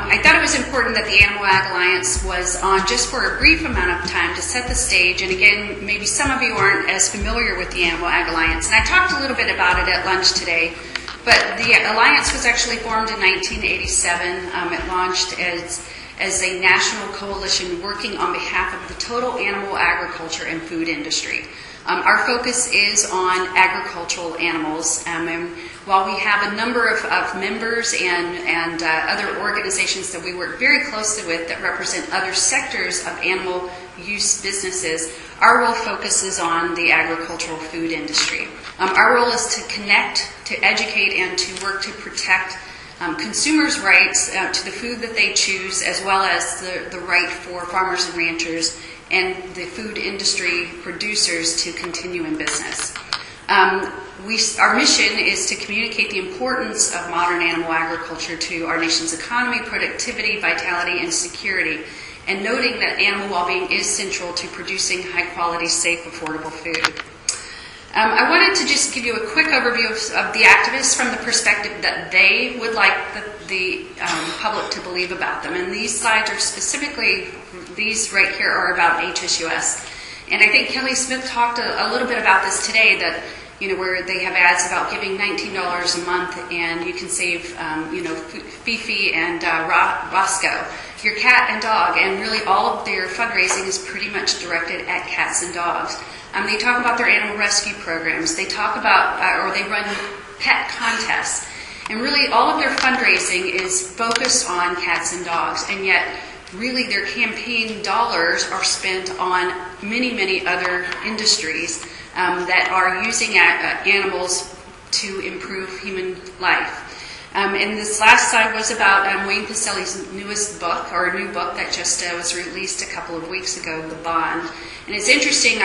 I thought it was important that the Animal Ag Alliance was on just for a brief amount of time to set the stage. And again, maybe some of you aren't as familiar with the Animal Ag Alliance. And I talked a little bit about it at lunch today. But the Alliance was actually formed in 1987. It launched as a national coalition working on behalf of the total animal agriculture and food industry. Our focus is on agricultural animals, and while we have a number of members and other organizations that we work very closely with that represent other sectors of animal use businesses, our role focuses on the agricultural food industry. Our role is to connect, to educate, and to work to protect consumers' rights to the food that they choose, as well as the right for farmers and ranchers and the food industry producers to continue in business. Our mission is to communicate the importance of modern animal agriculture to our nation's economy, productivity, vitality, and security, and noting that animal well-being is central to producing high-quality, safe, affordable food. I wanted to just give you a quick overview of the activists from the perspective that they would like the public to believe about them. And these slides are specifically, these right here are about HSUS. And I think Kelly Smith talked a little bit about this today, that, where they have ads about giving $19 a month and you can save, Fifi and Roscoe, your cat and dog. And really all of their fundraising is pretty much directed at cats and dogs. They talk about their animal rescue programs. They talk about, or they run pet contests. And really all of their fundraising is focused on cats and dogs. And yet, really their campaign dollars are spent on many, many other industries that are using animals to improve human life. And this last slide was about Wayne Pacelli's newest book, or a new book that just was released a couple of weeks ago, The Bond. And it's interesting,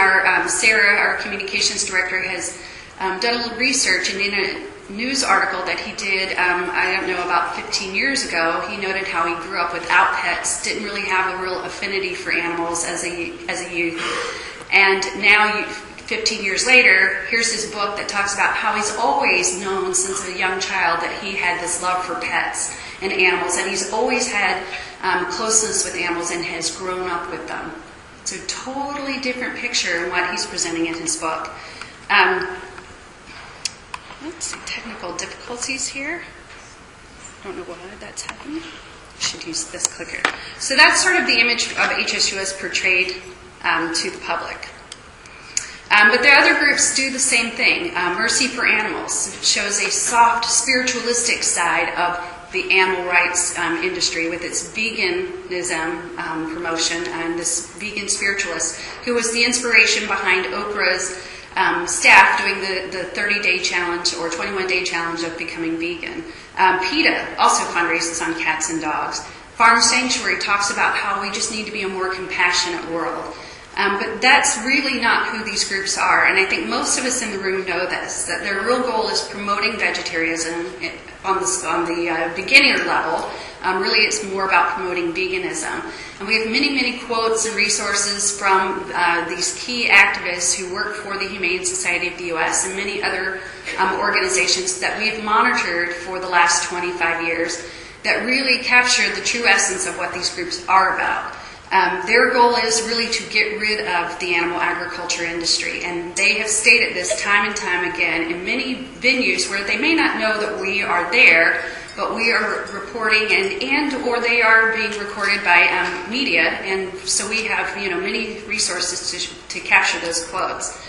Sarah, our communications director, has done a little research, and in a news article that he did, I don't know, about 15 years ago, he noted how he grew up without pets, didn't really have a real affinity for animals as a youth. And now, 15 years later, here's his book that talks about how he's always known since a young child that he had this love for pets and animals, and he's always had closeness with animals and has grown up with them. It's a totally different picture in what he's presenting in his book. Let's see, technical difficulties here. I don't know why that's happening. I should use this clicker. So that's sort of the image of HSUS portrayed to the public. But the other groups do the same thing. Mercy for Animals shows a soft, spiritualistic side of the animal rights industry with its veganism promotion, and this vegan spiritualist who was the inspiration behind Oprah's staff doing the 30-day challenge or 21-day challenge of becoming vegan. PETA also fundraises on cats and dogs. Farm Sanctuary talks about how we just need to be a more compassionate world. But that's really not who these groups are, and I think most of us in the room know this, that their real goal is promoting vegetarianism on the beginner level. Really, it's more about promoting veganism. And we have many, many quotes and resources from these key activists who work for the Humane Society of the U.S. and many other organizations that we have monitored for the last 25 years that really capture the true essence of what these groups are about. Their goal is really to get rid of the animal agriculture industry, and they have stated this time and time again in many venues where they may not know that we are there, but we are reporting and or they are being recorded by media, and so we have many resources to capture those quotes.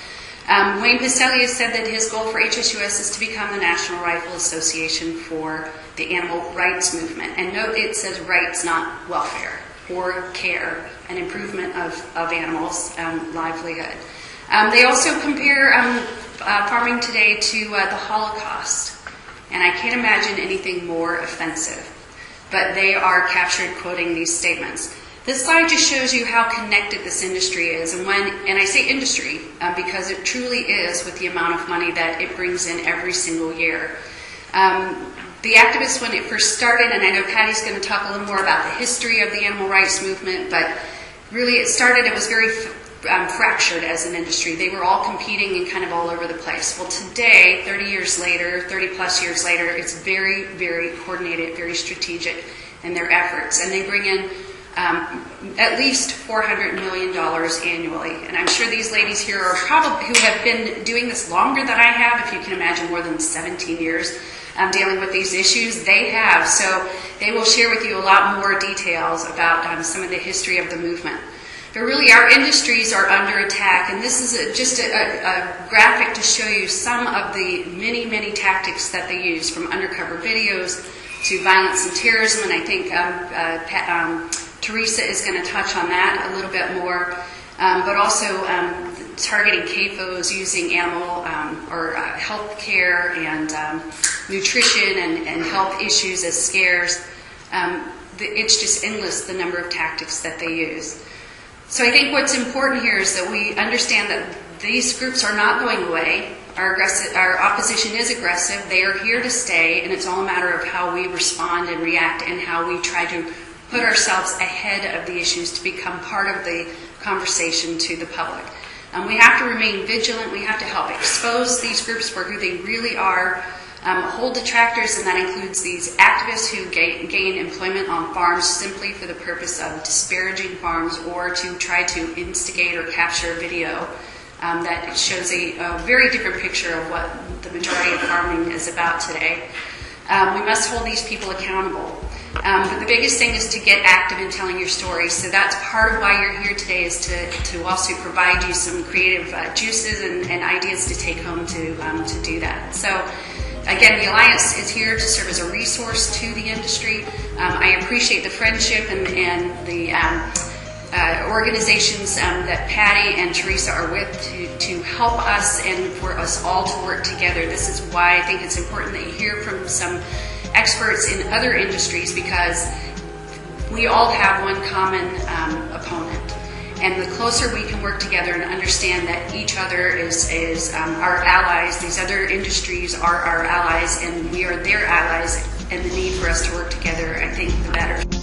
Wayne Pacelli has said that his goal for HSUS is to become the National Rifle Association for the animal rights movement, and note it says rights, not welfare or care, and improvement of animals' livelihood. They also compare farming today to the Holocaust, and I can't imagine anything more offensive, but they are captured quoting these statements. This slide just shows you how connected this industry is, and I say industry because it truly is with the amount of money that it brings in every single year. The activists, when it first started, and I know Patty's going to talk a little more about the history of the animal rights movement, but really it was very fractured as an industry. They were all competing and kind of all over the place. Well, today, 30 plus years later, it's very, very coordinated, very strategic, and their efforts. And they bring in at least $400 million annually. And I'm sure these ladies here are probably, who have been doing this longer than I have, if you can imagine, more than 17 years dealing with these issues, they have. So they will share with you a lot more details about some of the history of the movement. But really, our industries are under attack, and this is just a graphic to show you some of the many, many tactics that they use, from undercover videos to violence and terrorism, and I think Teresa is going to touch on that a little bit more, but also targeting CAFOs using animal or health care and nutrition and health issues as scares. It's just endless, the number of tactics that they use. So I think what's important here is that we understand that these groups are not going away. Our opposition is aggressive. They are here to stay, and it's all a matter of how we respond and react and how we try to put ourselves ahead of the issues to become part of the conversation to the public. We have to remain vigilant. We have to help expose these groups for who they really are. Hold detractors, and that includes these activists who gain employment on farms simply for the purpose of disparaging farms or to try to instigate or capture a video that shows a very different picture of what the majority of farming is about today. We must hold these people accountable. But the biggest thing is to get active in telling your story. So that's part of why you're here today, is to also provide you some creative juices and ideas to take home to do that. So again, the Alliance is here to serve as a resource to the industry. I appreciate the friendship and the organizations that Patty and Teresa are with to help us and for us all to work together. This is why I think it's important that you hear from some experts in other industries, because we all have one common opponent. And the closer we can work together and understand that each other is our allies, these other industries are our allies, and we are their allies, and the need for us to work together, I think the better.